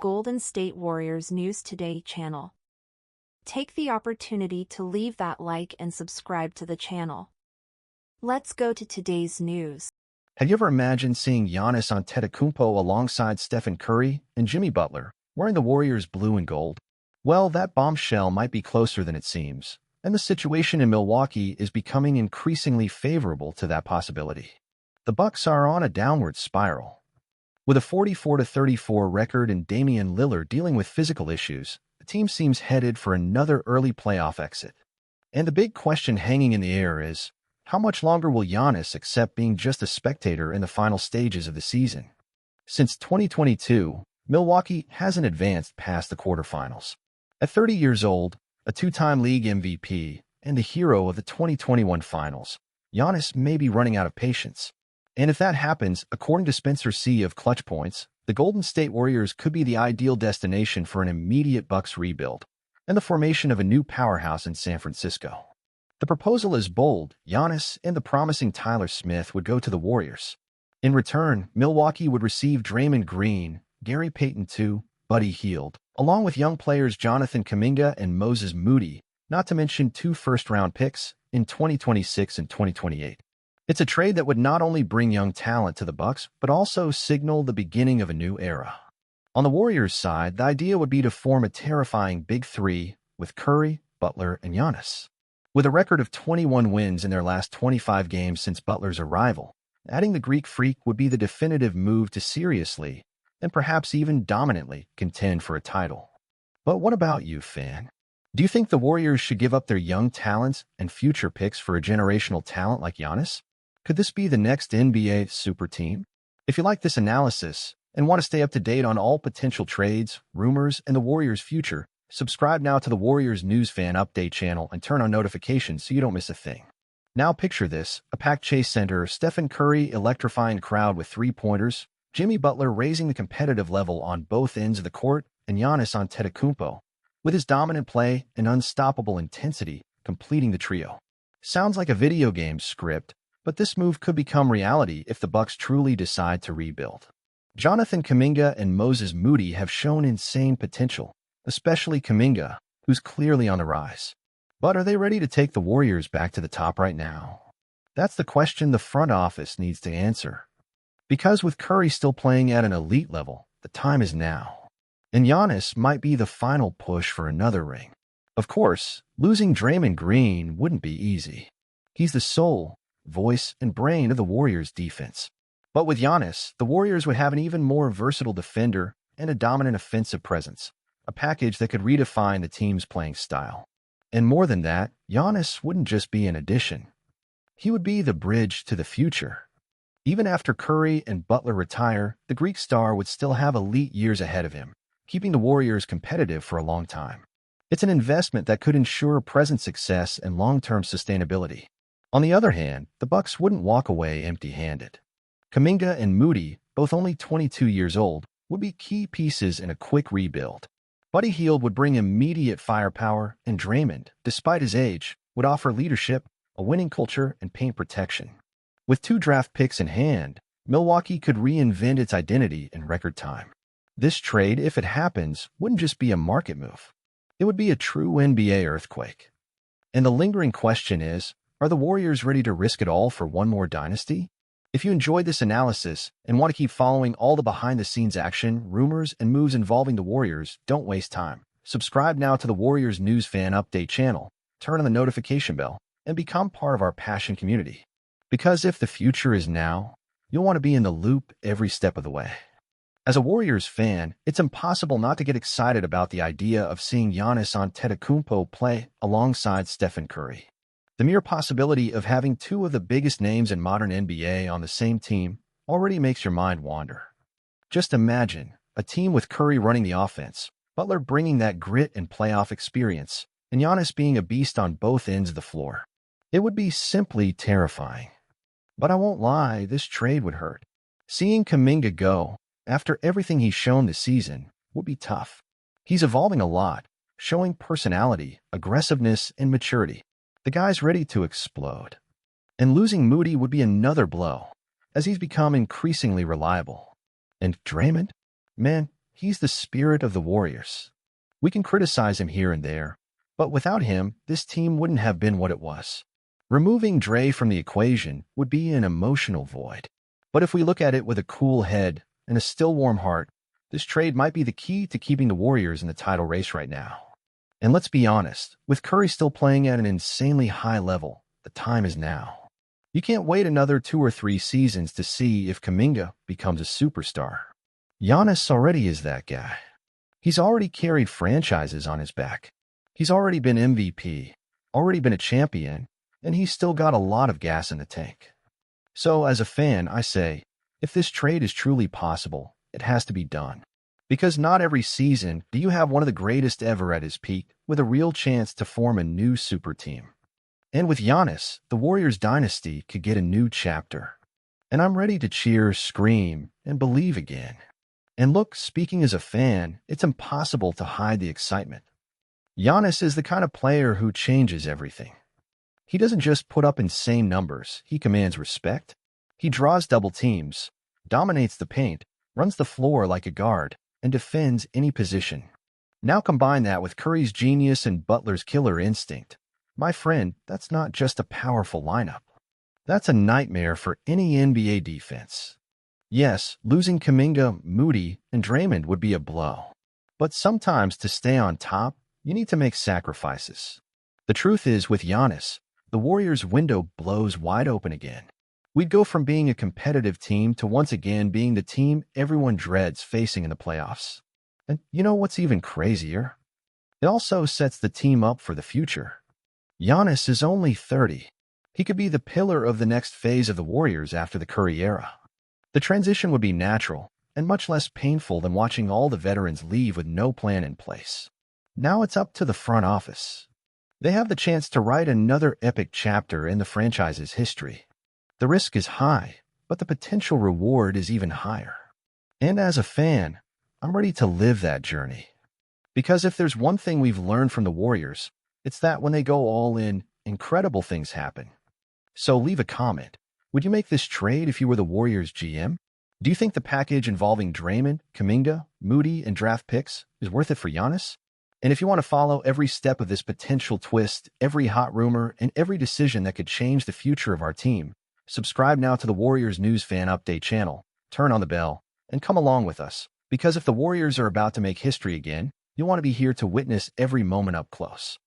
Golden State Warriors News Today channel. Take the opportunity to leave that like and subscribe to the channel. Let's go to today's news. Have you ever imagined seeing Giannis Antetokounmpo alongside Stephen Curry and Jimmy Butler, wearing the Warriors' blue and gold? Well, that bombshell might be closer than it seems, and the situation in Milwaukee is becoming increasingly favorable to that possibility. The Bucks are on a downward spiral. With a 44-34 record and Damian Lillard dealing with physical issues, the team seems headed for another early playoff exit. And the big question hanging in the air is, how much longer will Giannis accept being just a spectator in the final stages of the season? Since 2022, Milwaukee hasn't advanced past the quarterfinals. At 30 years old, a two-time league MVP, and the hero of the 2021 finals, Giannis may be running out of patience. And if that happens, according to Spencer C. of Clutch Points, the Golden State Warriors could be the ideal destination for an immediate Bucks rebuild and the formation of a new powerhouse in San Francisco. The proposal is bold. Giannis and the promising Tyler Smith would go to the Warriors. In return, Milwaukee would receive Draymond Green, Gary Payton II, Buddy Hield, along with young players Jonathan Kuminga and Moses Moody, not to mention 2 first-round picks in 2026 and 2028. It's a trade that would not only bring young talent to the Bucks, but also signal the beginning of a new era. On the Warriors' side, the idea would be to form a terrifying Big Three with Curry, Butler, and Giannis. With a record of 21 wins in their last 25 games since Butler's arrival, adding the Greek Freak would be the definitive move to seriously, and perhaps even dominantly, contend for a title. But what about you, fan? Do you think the Warriors should give up their young talents and future picks for a generational talent like Giannis? Could this be the next NBA super team? If you like this analysis and want to stay up to date on all potential trades, rumors, and the Warriors' future, subscribe now to the Warriors News Fan Update channel and turn on notifications so you don't miss a thing. Now picture this, a packed Chase Center, Stephen Curry electrifying crowd with three-pointers, Jimmy Butler raising the competitive level on both ends of the court, and Giannis Antetokounmpo, with his dominant play and unstoppable intensity, completing the trio. Sounds like a video game script, but this move could become reality if the Bucks truly decide to rebuild. Jonathan Kuminga and Moses Moody have shown insane potential, especially Kuminga, who's clearly on the rise. But are they ready to take the Warriors back to the top right now? That's the question the front office needs to answer. Because with Curry still playing at an elite level, the time is now. And Giannis might be the final push for another ring. Of course, losing Draymond Green wouldn't be easy. He's the soul, voice, and brain of the Warriors' defense. But with Giannis, the Warriors would have an even more versatile defender and a dominant offensive presence, a package that could redefine the team's playing style. And more than that, Giannis wouldn't just be an addition. He would be the bridge to the future. Even after Curry and Butler retire, the Greek star would still have elite years ahead of him, keeping the Warriors competitive for a long time. It's an investment that could ensure present success and long-term sustainability. On the other hand, the Bucks wouldn't walk away empty-handed. Kuminga and Moody, both only 22 years old, would be key pieces in a quick rebuild. Buddy Hield would bring immediate firepower, and Draymond, despite his age, would offer leadership, a winning culture, and paint protection. With 2 draft picks in hand, Milwaukee could reinvent its identity in record time. This trade, if it happens, wouldn't just be a market move. It would be a true NBA earthquake. And the lingering question is, are the Warriors ready to risk it all for one more dynasty? If you enjoyed this analysis and want to keep following all the behind-the-scenes action, rumors, and moves involving the Warriors, don't waste time. Subscribe now to the Warriors News Fan Update channel, turn on the notification bell, and become part of our passion community. Because if the future is now, you'll want to be in the loop every step of the way. As a Warriors fan, it's impossible not to get excited about the idea of seeing Giannis Antetokounmpo play alongside Stephen Curry. The mere possibility of having 2 of the biggest names in modern NBA on the same team already makes your mind wander. Just imagine a team with Curry running the offense, Butler bringing that grit and playoff experience, and Giannis being a beast on both ends of the floor. It would be simply terrifying. But I won't lie, this trade would hurt. Seeing Kuminga go, after everything he's shown this season, would be tough. He's evolving a lot, showing personality, aggressiveness, and maturity. The guy's ready to explode. And losing Moody would be another blow, as he's become increasingly reliable. And Draymond? Man, He's the spirit of the Warriors. We can criticize him here and there, but without him, this team wouldn't have been what it was. Removing Dre from the equation would be an emotional void. But if we look at it with a cool head and a still warm heart, this trade might be the key to keeping the Warriors in the title race right now. And let's be honest, with Curry still playing at an insanely high level, the time is now. You can't wait another 2 or 3 seasons to see if Kuminga becomes a superstar. Giannis already is that guy. He's already carried franchises on his back. He's already been MVP, already been a champion, and he's still got a lot of gas in the tank. So as a fan, I say, if this trade is truly possible, it has to be done. Because not every season do you have one of the greatest ever at his peak with a real chance to form a new super team. And with Giannis, the Warriors dynasty could get a new chapter. And I'm ready to cheer, scream, and believe again. And look, speaking as a fan, it's impossible to hide the excitement. Giannis is the kind of player who changes everything. He doesn't just put up insane numbers, he commands respect. He draws double teams, dominates the paint, runs the floor like a guard, and defends any position. Now combine that with Curry's genius and Butler's killer instinct. My friend, that's not just a powerful lineup. That's a nightmare for any NBA defense. Yes, losing Kuminga, Moody, and Draymond would be a blow. But sometimes to stay on top, you need to make sacrifices. The truth is, with Giannis, the Warriors' window blows wide open again. We'd go from being a competitive team to once again being the team everyone dreads facing in the playoffs. And you know what's even crazier? It also sets the team up for the future. Giannis is only 30. He could be the pillar of the next phase of the Warriors after the Curry era. The transition would be natural and much less painful than watching all the veterans leave with no plan in place. Now it's up to the front office. They have the chance to write another epic chapter in the franchise's history. The risk is high, but the potential reward is even higher. And as a fan, I'm ready to live that journey. Because if there's one thing we've learned from the Warriors, it's that when they go all in, incredible things happen. So leave a comment. Would you make this trade if you were the Warriors GM? Do you think the package involving Draymond, Kuminga, Moody, and draft picks is worth it for Giannis? And if you want to follow every step of this potential twist, every hot rumor, and every decision that could change the future of our team, subscribe now to the Warriors News Fan Update channel, turn on the bell, and come along with us. Because if the Warriors are about to make history again, you'll want to be here to witness every moment up close.